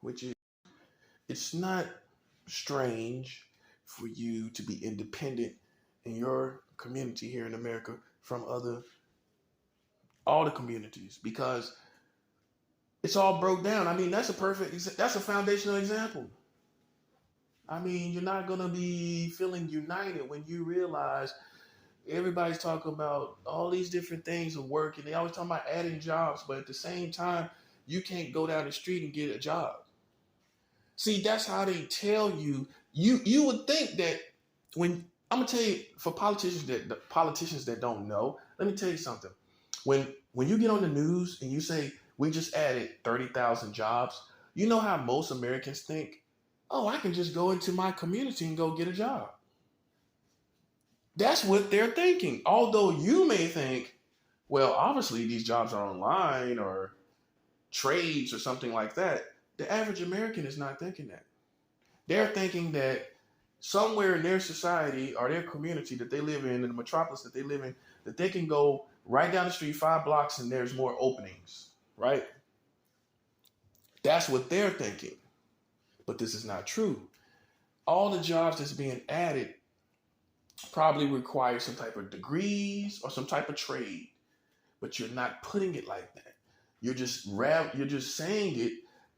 which is it's not strange for you to be independent in your community here in America from all the communities because it's all broke down. I mean, that's a foundational example. I mean, you're not going to be feeling united when you realize everybody's talking about all these different things of work and they always talking about adding jobs, but at the same time, you can't go down the street and get a job. See, that's how they tell you. You would think that when I'm gonna tell you for politicians that don't know, let me tell you something. When you get on the news and you say we just added 30,000 jobs, you know how most Americans think, oh, I can just go into my community and go get a job. That's what they're thinking. Although you may think, well, obviously these jobs are online or trades or something like that. The average American is not thinking that. They're thinking that somewhere in their society or their community that they live in the metropolis that they live in, that they can go right down the street 5 blocks and there's more openings, right? That's what they're thinking. But this is not true. All the jobs that's being added probably require some type of degrees or some type of trade, but you're not putting it like that. You're just saying it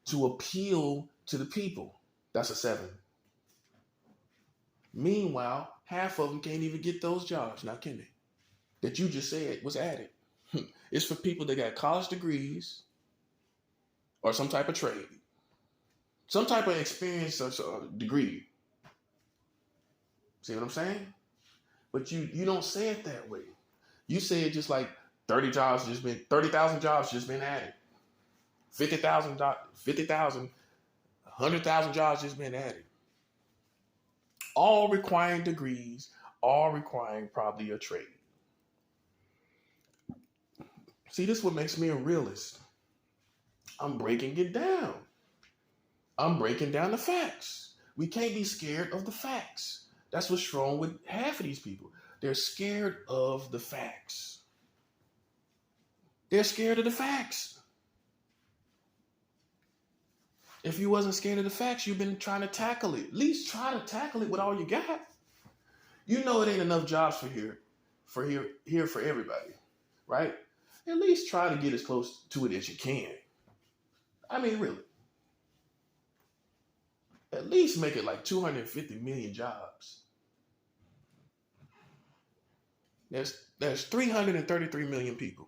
to appeal to the people. That's a 7. Meanwhile, half of them can't even get those jobs, now can they? That you just said was added. It's for people that got college degrees or some type of trade, some type of experience or degree. See what I'm saying? But you don't say it that way. You say it just like 30,000 jobs just been added. 50,000, 100,000 jobs just been added. All requiring degrees, all requiring probably a trade. See, this is what makes me a realist. I'm breaking it down. I'm breaking down the facts. We can't be scared of the facts. That's what's wrong with half of these people. They're scared of the facts. They're scared of the facts. If you wasn't scared of the facts, you've been trying to tackle it. At least try to tackle it with all you got. You know it ain't enough jobs for everybody, right? At least try to get as close to it as you can. I mean, really. At least make it like 250 million jobs. There's 333 million people.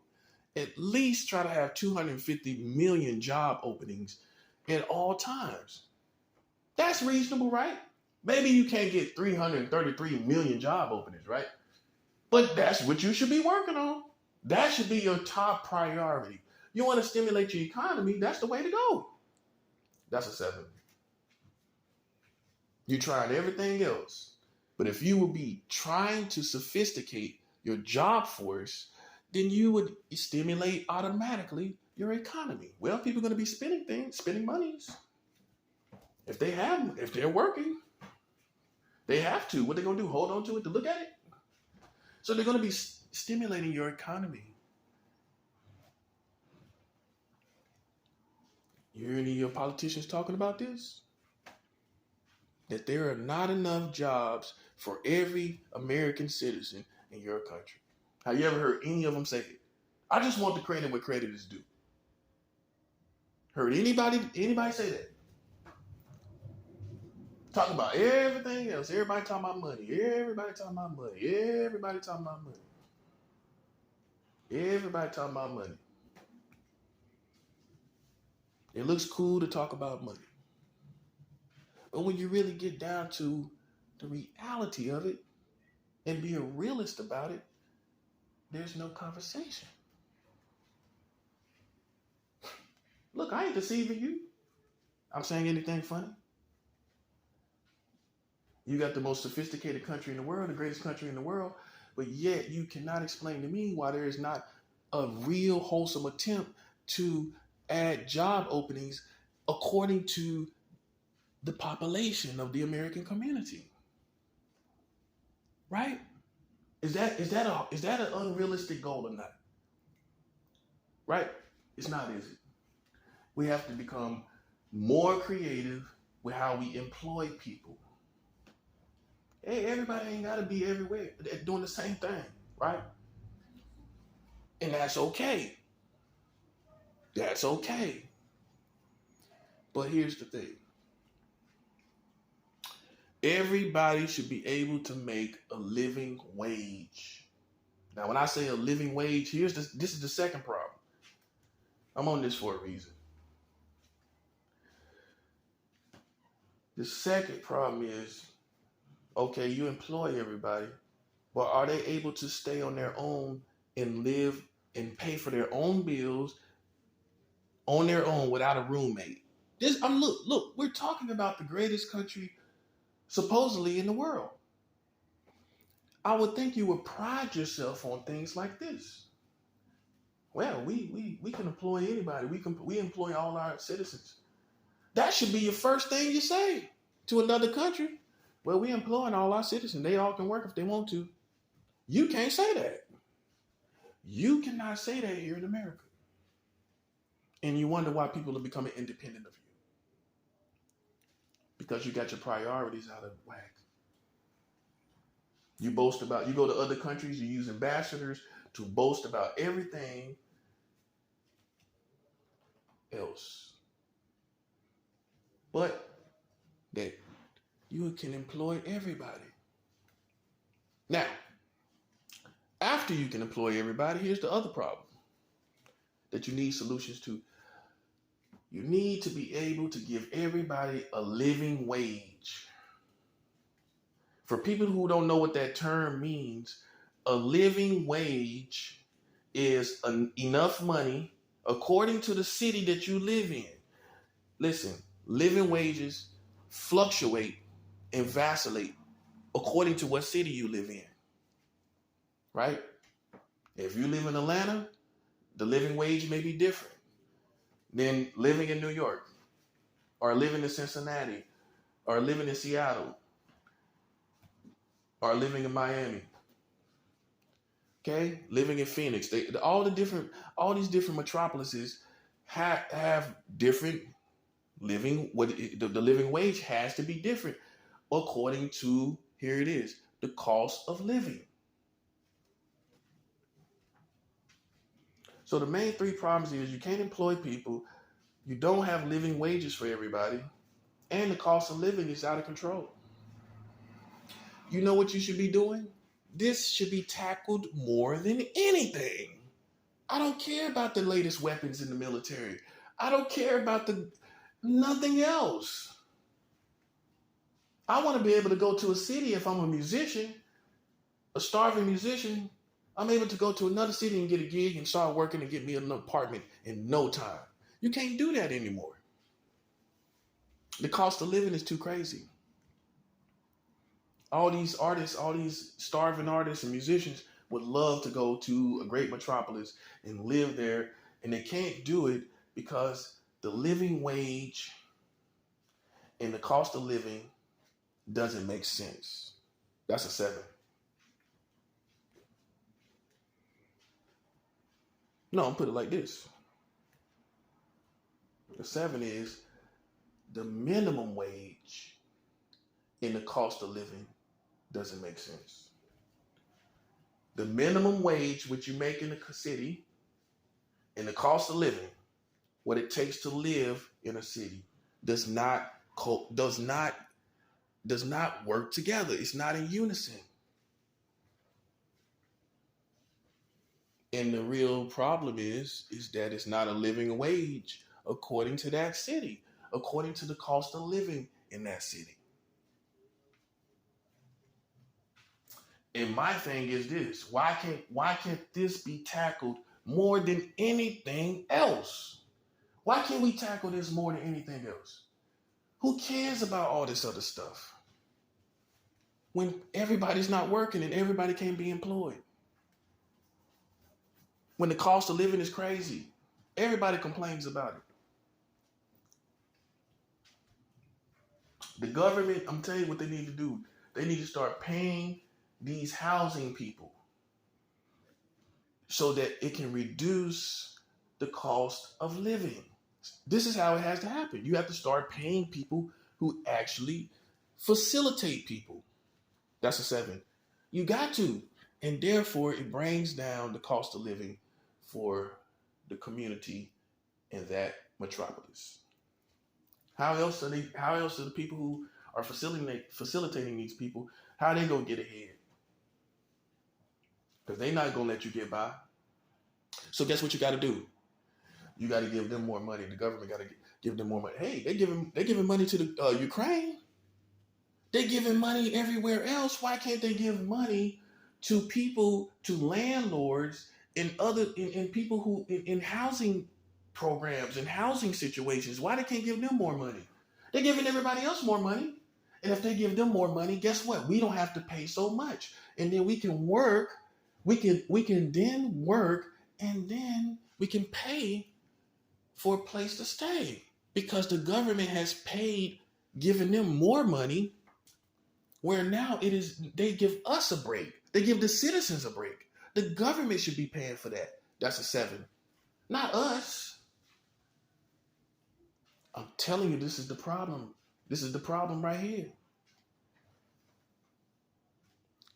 At least try to have 250 million job openings at all times. That's reasonable, right? Maybe you can't get 333 million job openings, right? But that's what you should be working on. That should be your top priority. You want to stimulate your economy, that's the way to go. That's a 7. You tried everything else. But if you would be trying to sophisticate your job force, then you would stimulate automatically your economy. Well, people are going to be spending monies. If they're working, they have to. What they're going to do, hold on to it to look at it? So they're going to be stimulating your economy. You hear any of your politicians talking about this? That there are not enough jobs for every American citizen in your country. Have you ever heard any of them say it? I just want the credit where credit is due. Heard anybody say that? Talking about everything else. Everybody talking about money. Everybody talking about money. Everybody talking about money. Everybody talking about money. It looks cool to talk about money. But when you really get down to the reality of it and be a realist about it, there's no conversation. Look, I ain't deceiving you. I'm saying anything funny. You got the most sophisticated country in the world, the greatest country in the world, but yet you cannot explain to me why there is not a real wholesome attempt to add job openings according to the population of the American community. Right? Is that an unrealistic goal or not? Right? It's not, is it? We have to become more creative with how we employ people. Hey, everybody ain't got to be everywhere doing the same thing, right? And that's okay. That's okay. But here's the thing. Everybody should be able to make a living wage. Now, when I say a living wage, this is the second problem. I'm on this for a reason. The second problem is, okay, you employ everybody, but are they able to stay on their own and live and pay for their own bills on their own without a roommate? Look, we're talking about the greatest country supposedly in the world. I would think you would pride yourself on things like this. Well, we can employ anybody. We employ all our citizens. That should be your first thing you say to another country. Well, we employing all our citizens. They all can work if they want to. You can't say that. You cannot say that here in America. And you wonder why people are becoming independent of you. Because you got your priorities out of whack. You go to other countries, you use ambassadors to boast about everything else. But that you can employ everybody. Now, after you can employ everybody, here's the other problem that you need solutions to. You need to be able to give everybody a living wage. For people who don't know what that term means, a living wage is enough money according to the city that you live in. Listen, living wages fluctuate and vacillate according to what city you live in, right? If you live in Atlanta, the living wage may be different than living in New York or living in Cincinnati or living in Seattle or living in Miami. Okay, living in Phoenix. All these different metropolises have different living. The living wage has to be different according to, here it is, the cost of living. So the main three problems is you can't employ people, you don't have living wages for everybody, and the cost of living is out of control. You know what you should be doing? This should be tackled more than anything. I don't care about the latest weapons in the military. I don't care about nothing else. I want to be able to go to a city if I'm a musician, a starving musician. I'm able to go to another city and get a gig and start working and get me an apartment in no time. You can't do that anymore. The cost of living is too crazy. All these artists, all these starving artists and musicians would love to go to a great metropolis and live there, and they can't do it because the living wage and the cost of living doesn't make sense. That's a 7. No, I'll put it like this. The 7 is the minimum wage and the cost of living doesn't make sense. The minimum wage, which you make in the city, and the cost of living, what it takes to live in a city, does not work together. It's not in unison. And the real problem is that it's not a living wage according to that city, according to the cost of living in that city. And my thing is this: why can't this be tackled more than anything else? Why can't we tackle this more than anything else? Who cares about all this other stuff when everybody's not working and everybody can't be employed? When the cost of living is crazy, everybody complains about it. The government, I'm telling you what they need to do. They need to start paying these housing people so that it can reduce the cost of living. This is how it has to happen. You have to start paying people who actually facilitate people. That's a 7. You got to. And therefore, it brings down the cost of living for the community in that metropolis. How else are the people who are facilitating these people, how are they gonna get ahead? Because they're not gonna let you get by. So guess what you gotta do? You gotta give them more money. The government gotta give them more money. Hey, they're giving money to the Ukraine. They're giving money everywhere else. Why can't they give money to people, to landlords, and people who in housing programs and housing situations? Why they can't give them more money? They're giving everybody else more money. And if they give them more money, guess what? We don't have to pay so much. And then we can work, we can then work, and then we can pay for a place to stay. Because the government has paid, giving them more money, where now it is they give us a break. They give the citizens a break. The government should be paying for that. That's a 7. Not us. I'm telling you, this is the problem. This is the problem right here.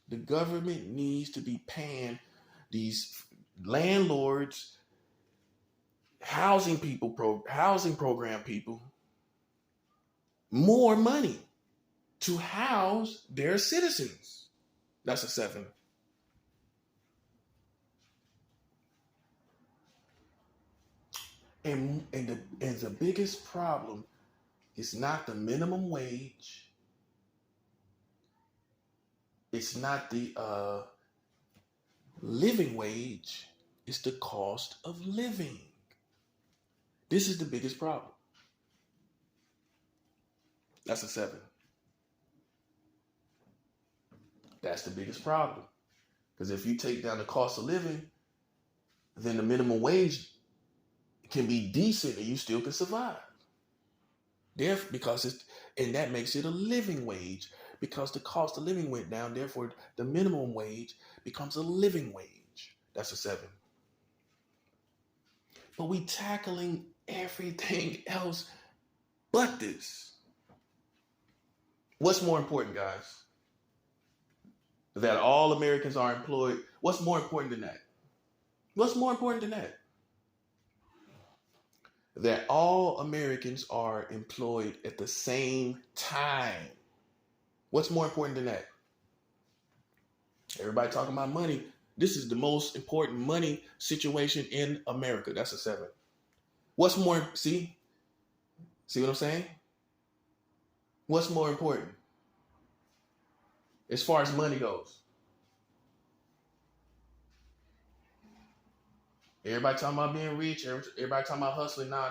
The government needs to be paying these landlords, housing program people more money to house their citizens. That's a 7. And the biggest problem is not the minimum wage. It's not the living wage. It's the cost of living. This is the biggest problem. That's a 7. That's the biggest problem. Because if you take down the cost of living, then the minimum wage can be decent and you still can survive. And that makes it a living wage because the cost of living went down. Therefore, the minimum wage becomes a living wage. That's a 7. But we tackling everything else but this. What's more important, guys? That all Americans are employed. What's more important than that? What's more important than that? That all Americans are employed at the same time. What's more important than that? Everybody talking about money. This is the most important money situation in America. That's a 7. What's more, see what I'm saying? What's more important as far as money goes? Everybody talking about being rich. Everybody talking about hustling. Nah.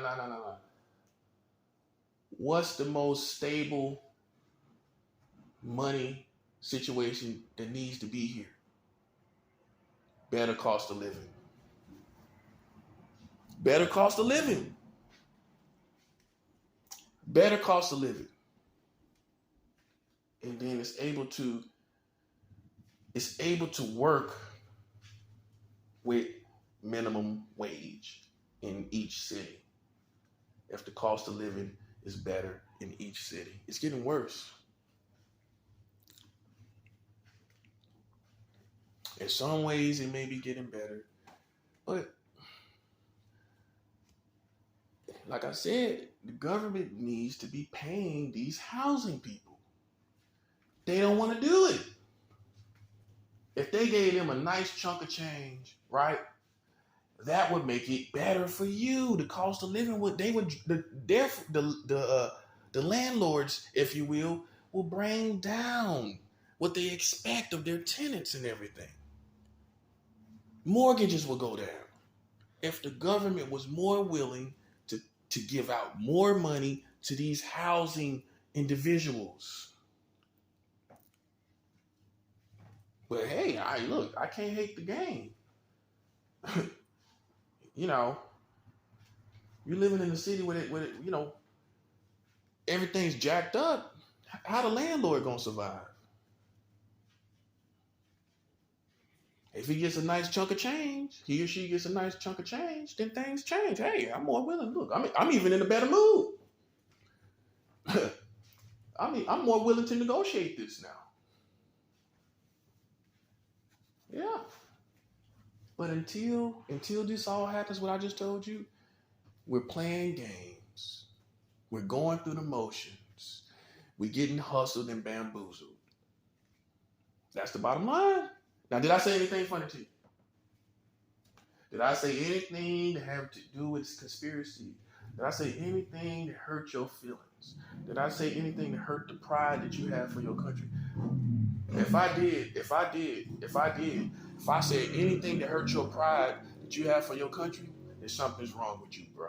What's the most stable money situation that needs to be here? Better cost of living. Better cost of living. Better cost of living. And then it's able to work with minimum wage in each city. If the cost of living is better in each city. It's getting worse. In some ways, it may be getting better. But like I said, the government needs to be paying these housing people. They don't want to do it. If they gave them a nice chunk of change, right? That would make it better for you. The cost of living the landlords, if you will bring down what they expect of their tenants and everything. Mortgages will go down. If the government was more willing to give out more money to these housing individuals. But hey, I can't hate the game. You're living in a city where everything's jacked up. How the landlord gonna survive? If he gets a nice chunk of change, he or she gets a nice chunk of change, then things change. Hey, I'm more willing. Look, I'm even in a better mood. I'm more willing to negotiate this now. Yeah. But until this all happens, what I just told you, we're playing games. We're going through the motions. We're getting hustled and bamboozled. That's the bottom line. Now, did I say anything funny to you? Did I say anything to have to do with conspiracy? Did I say anything to hurt your feelings? Did I say anything to hurt the pride that you have for your country? If I said anything to hurt your pride that you have for your country, then something's wrong with you, bro.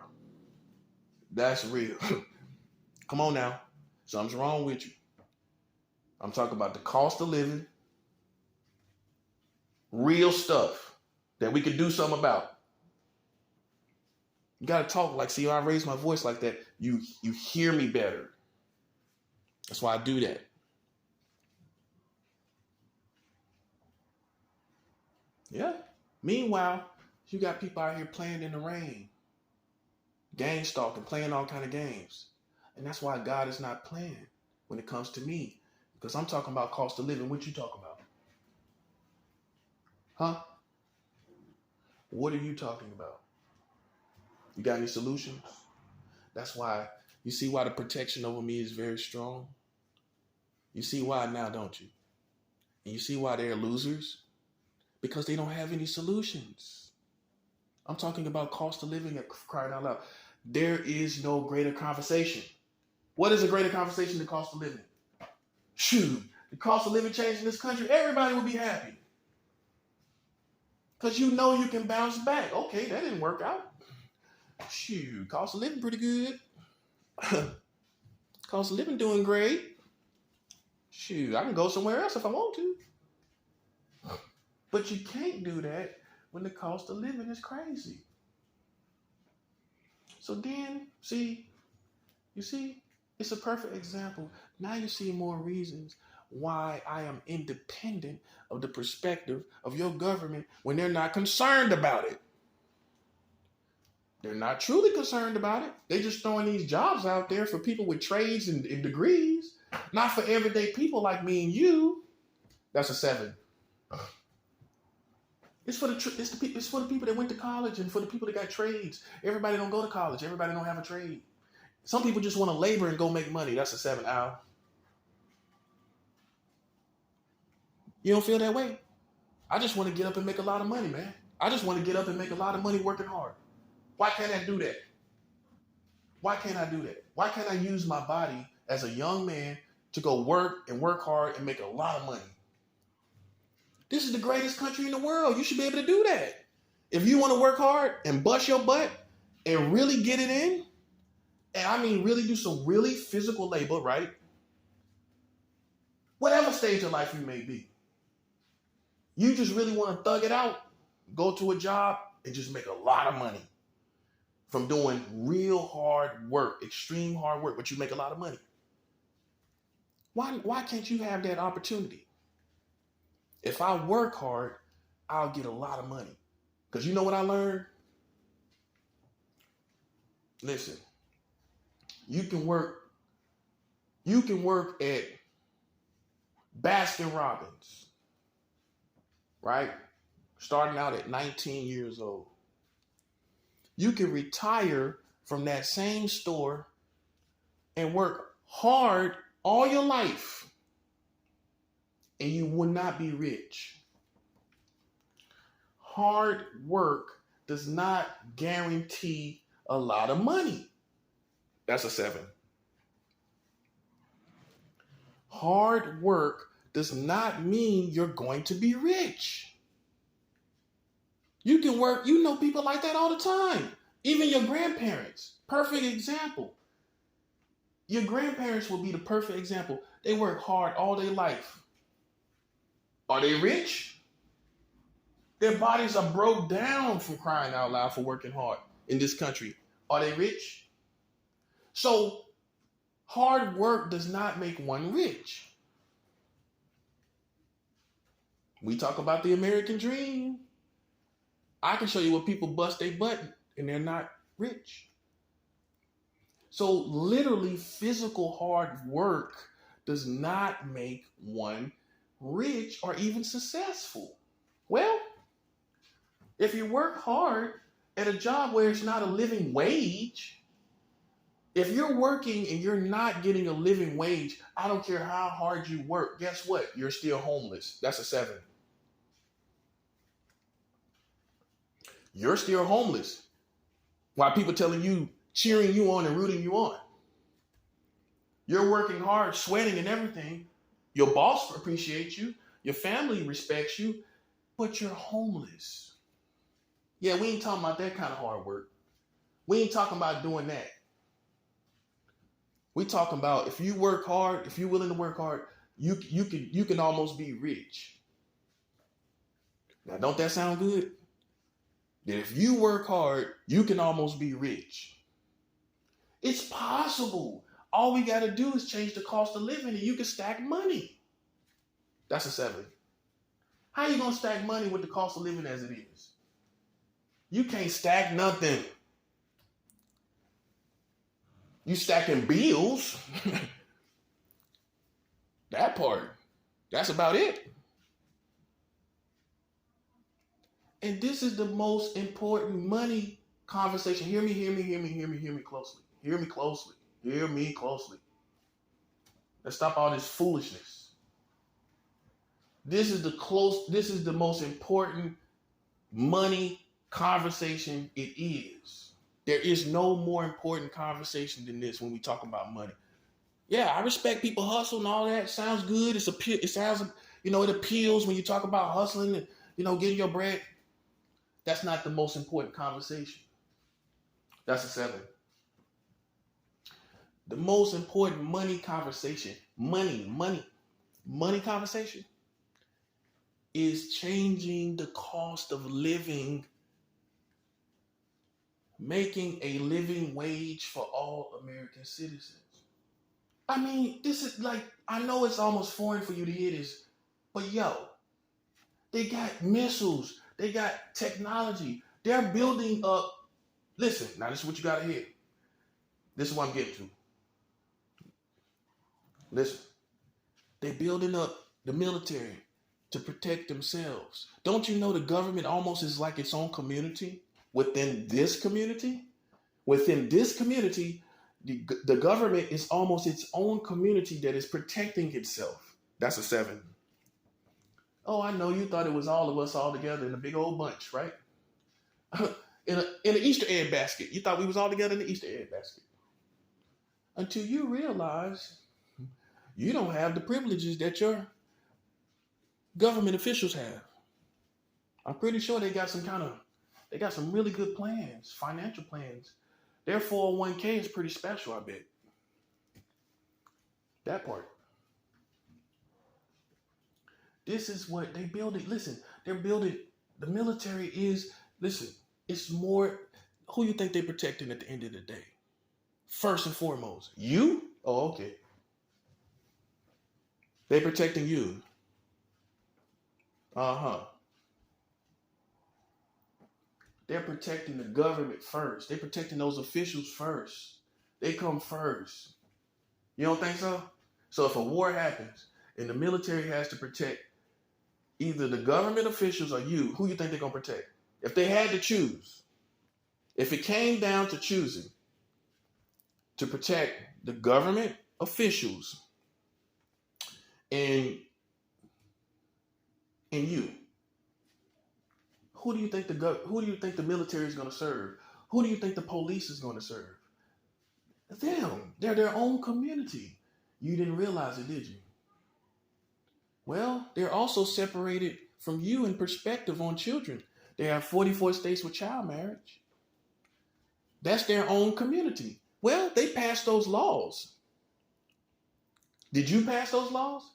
That's real. Come on now. Something's wrong with you. I'm talking about the cost of living, real stuff that we could do something about. You got to talk like, see, I raise my voice like that. You hear me better. That's why I do that. Yeah. Meanwhile, you got people out here playing in the rain, gang stalking, playing all kind of games. And that's why God is not playing when it comes to me. Because I'm talking about cost of living. What you talking about? Huh? What are you talking about? You got any solutions? That's why, you see why the protection over me is very strong? You see why now, don't you? And you see why they're losers? Because they don't have any solutions. I'm talking about cost of living, crying out loud. There is no greater conversation. What is a greater conversation than cost of living? Shoot, the cost of living change in this country, everybody will be happy. Because you know you can bounce back. Okay, that didn't work out. Shoot, cost of living pretty good. Cost of living doing great. Shoot, I can go somewhere else if I want to. But you can't do that when the cost of living is crazy. So then, you see, it's a perfect example. Now you see more reasons why I am independent of the perspective of your government when they're not concerned about it. They're not truly concerned about it. They're just throwing these jobs out there for people with trades and degrees, not for everyday people like me and you. That's a 7. It's for the people that went to college and for the people that got trades. Everybody don't go to college. Everybody don't have a trade. Some people just want to labor and go make money. That's a 7, Al. You don't feel that way? I just want to get up and make a lot of money, man. I just want to get up and make a lot of money working hard. Why can't I do that? Why can't I do that? Why can't I use my body as a young man to go work hard and make a lot of money? This is the greatest country in the world. You should be able to do that. If you want to work hard and bust your butt and really get it in, and I mean really do some really physical labor, right? Whatever stage of life you may be. You just really want to thug it out, go to a job and just make a lot of money from doing real hard work, extreme hard work, but you make a lot of money. Why can't you have that opportunity? If I work hard, I'll get a lot of money. Because you know what I learned? Listen, you can work at Baskin Robbins, right? Starting out at 19 years old. You can retire from that same store and work hard all your life, and you will not be rich. Hard work does not guarantee a lot of money. That's a 7. Hard work does not mean you're going to be rich. You can work, you know people like that all the time. Even your grandparents. Perfect example. Your grandparents will be the perfect example. They work hard all their life. Are they rich? Their bodies are broke down from crying out loud for working hard in this country. Are they rich? So hard work does not make one rich. We talk about the American dream. I can show you where people bust their butt and they're not rich. So literally physical hard work does not make one rich or even successful. Well, if you work hard at a job where it's not a living wage, if you're working and you're not getting a living wage, I don't care how hard you work, guess what? You're still homeless. That's a 7. You're still homeless. While people telling you, cheering you on and rooting you on. You're working hard, sweating and everything. Your boss appreciates you. Your family respects you, but you're homeless. Yeah, we ain't talking about that kind of hard work. We ain't talking about doing that. We talking about if you work hard, if you're willing to work hard, you can almost be rich. Now, don't that sound good? That if you work hard, you can almost be rich. It's possible. All we got to do is change the cost of living and you can stack money. That's a 7. How you going to stack money with the cost of living as it is? You can't stack nothing. You stacking bills. That part. That's about it. And this is the most important money conversation. Hear me closely. Hear me closely. Hear me closely. Let's stop all this foolishness. This is the most important money conversation it is. There is no more important conversation than this when we talk about money. Yeah, I respect people hustle and all that. Sounds good. It sounds, it appeals when you talk about hustling and, getting your bread. That's not the most important conversation. That's a 7. The most important money conversation, money conversation is changing the cost of living, making a living wage for all American citizens. I mean, this is like, I know it's almost foreign for you to hear this, but they got missiles, they got technology, they're building up. Listen, now this is what you got to hear. This is what I'm getting to. Listen, they're building up the military to protect themselves. Don't you know the government almost is like its own community within this community? Within this community, the government is almost its own community that is protecting itself. That's a 7. Oh, I know you thought it was all of us all together in a big old bunch, right? in an Easter egg basket. You thought we was all together in the Easter egg basket. Until you realize you don't have the privileges that your government officials have. I'm pretty sure they got some really good plans, financial plans. Their 401k is pretty special, I bet. That part. This is what they build it. Listen, they're building, the military is, listen, it's more, who you think they're protecting at the end of the day? First and foremost, you? Oh, okay. They're protecting you. Uh-huh. They're protecting the government first. They're protecting those officials first. They come first. You don't think so? So if a war happens and the military has to protect either the government officials or you, who you think they're going to protect? If they had to choose, if it came down to choosing to protect the government officials and you, who do you think the military is going to serve? Who do you think the police is going to serve? Them. They're their own community. You didn't realize it, did you? Well, they're also separated from you in perspective on children. They have 44 states with child marriage. That's their own community. Well, they passed those laws. Did you pass those laws?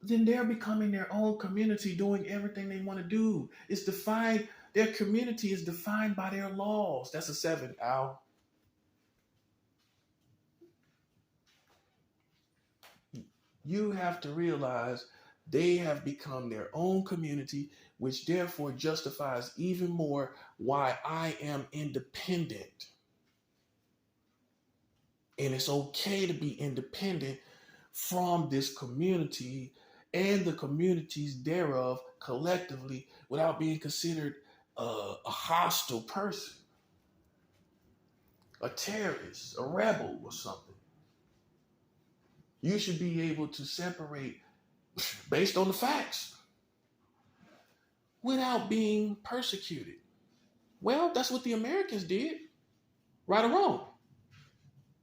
Then they're becoming their own community, doing everything they want to do. It's defined, their community is defined by their laws. That's a 7, Al. You have to realize They have become their own community, which therefore justifies even more why I am independent. And it's okay to be independent from this community and the communities thereof collectively without being considered a hostile person, a terrorist, a rebel, or something. You should be able to separate based on the facts without being persecuted. Well, that's what the Americans did, right or wrong.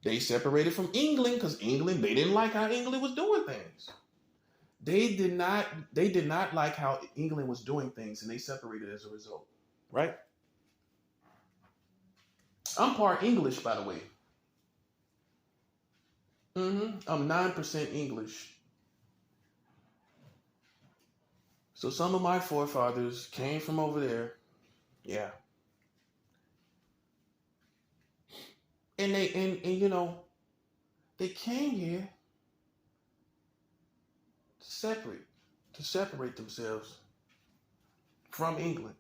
They separated from England because England, they didn't like how England was doing things. They did not like how England was doing things, and they separated as a result. Right? I'm part English, by the way. I'm 9% English. So some of my forefathers came from over there. Yeah. And they came here to separate themselves from England.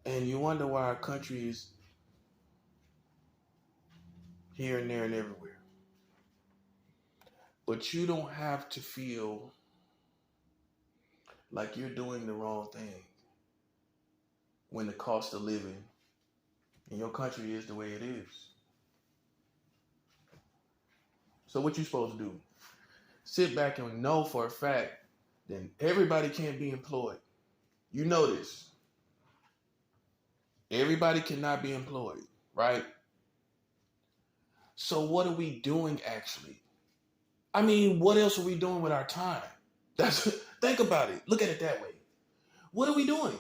And you wonder why our country is here and there and everywhere. But you don't have to feel like you're doing the wrong thing when the cost of living in your country is the way it is. So what you supposed to do? Sit back and know for a fact that everybody can't be employed. You know this. Everybody cannot be employed, right? So what are we doing actually? I mean, what else are we doing with our time? Think about it. Look at it that way. What are we doing?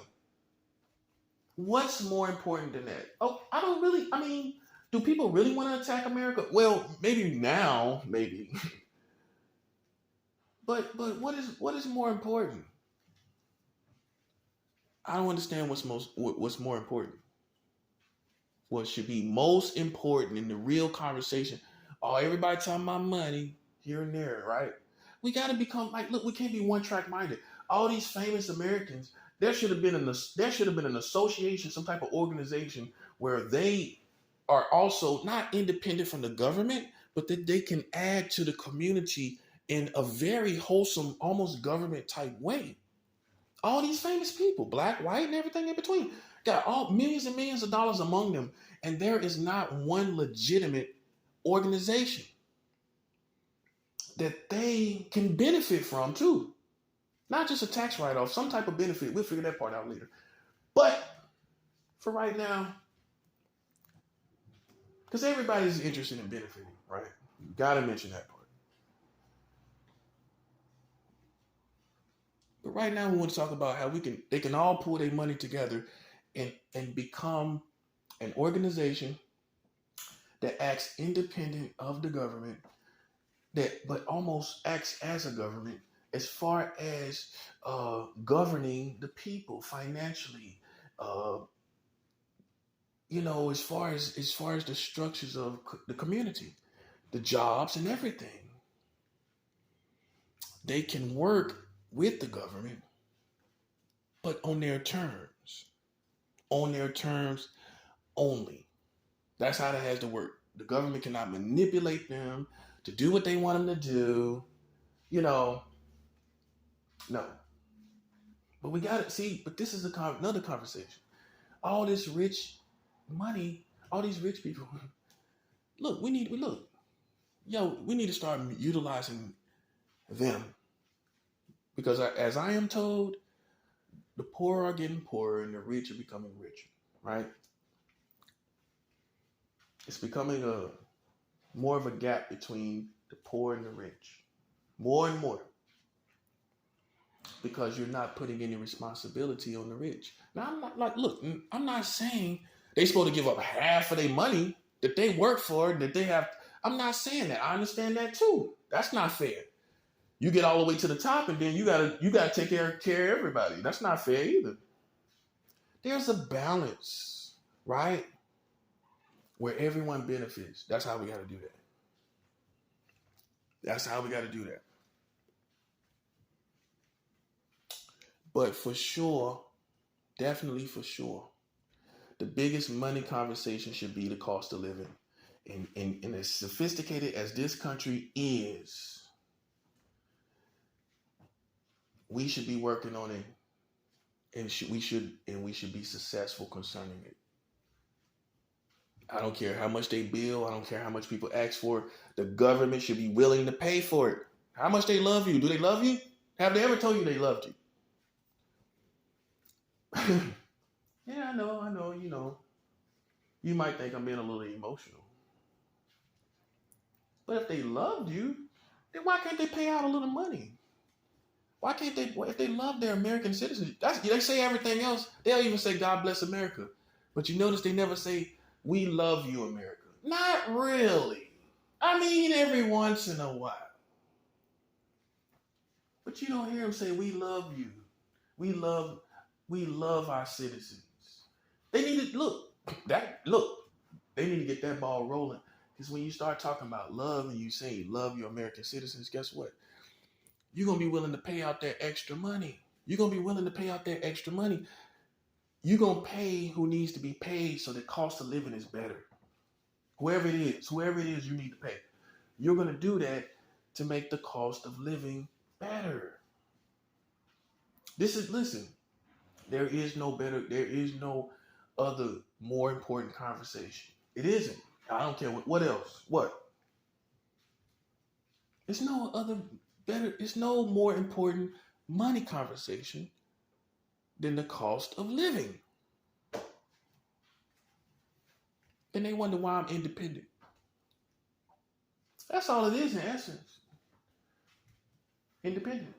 What's more important than that? Oh, I mean, do people really want to attack America? Well, maybe now, maybe. But what is more important? I don't understand what's more important. What should be most important in the real conversation? Oh, everybody talking about money here and there, right? We got to become like, look, we can't be one track minded. All these famous Americans, there should have been an association, some type of organization where they are also not independent from the government, but that they can add to the community in a very wholesome, almost government type way. All these famous people, black, white, and everything in between, got all millions and millions of dollars among them, and there is not one legitimate organization that they can benefit from too. Not just a tax write-off, some type of benefit. We'll figure that part out later. But for right now, because everybody's interested in benefiting, right? You got to mention that part. But right now, we want to talk about how they can all pull their money together and become an organization that acts independent of the government, but almost acts as a government as far as governing the people financially. As far as the structures of the community, the jobs and everything, they can work with the government, but on their terms only. That's how that has to work. The government cannot manipulate them to do what they want them to do. No. But we got to see, but this is another conversation. All this rich money, all these rich people. Look, we need to start utilizing them. Because as I am told, the poor are getting poorer and the rich are becoming richer, right? It's becoming more of a gap between the poor and the rich. More and more. Because you're not putting any responsibility on the rich. Now, I'm not saying they're supposed to give up half of their money that they work for, that they have. I'm not saying that. I understand that too. That's not fair. You get all the way to the top and then you gotta take care of everybody. That's not fair either. There's a balance, right? where everyone benefits. That's how we got to do that. That's how we got to do that. But for sure, definitely for sure, the biggest money conversation should be the cost of living. And as sophisticated as this country is, we should be working on it, and we should be successful concerning it. I don't care how much they bill. I don't care how much people ask for it. The government should be willing to pay for it. How much they love you? Do they love you? Have they ever told you they loved you? Yeah, I know. You might think I'm being a little emotional. But if they loved you, then why can't they pay out a little money? Why can't they, if they love their American citizens, they say everything else. They'll even say, God bless America. But you notice they never say, we love you, America. Not really. I mean, every once in a while. But you don't hear them say, we love you. We love our citizens. They need to they need to get that ball rolling. Because when you start talking about love and you say you love your American citizens, guess what? You're going to be willing to pay out that extra money. You're going to be willing to pay out that extra money. You're going to pay who needs to be paid so the cost of living is better. Whoever it is you need to pay. You're going to do that to make the cost of living better. Listen, there is no other more important conversation. It isn't. I don't care what else. What? It's no more important money conversation than the cost of living. And they wonder why I'm independent. That's all it is in essence. Independent.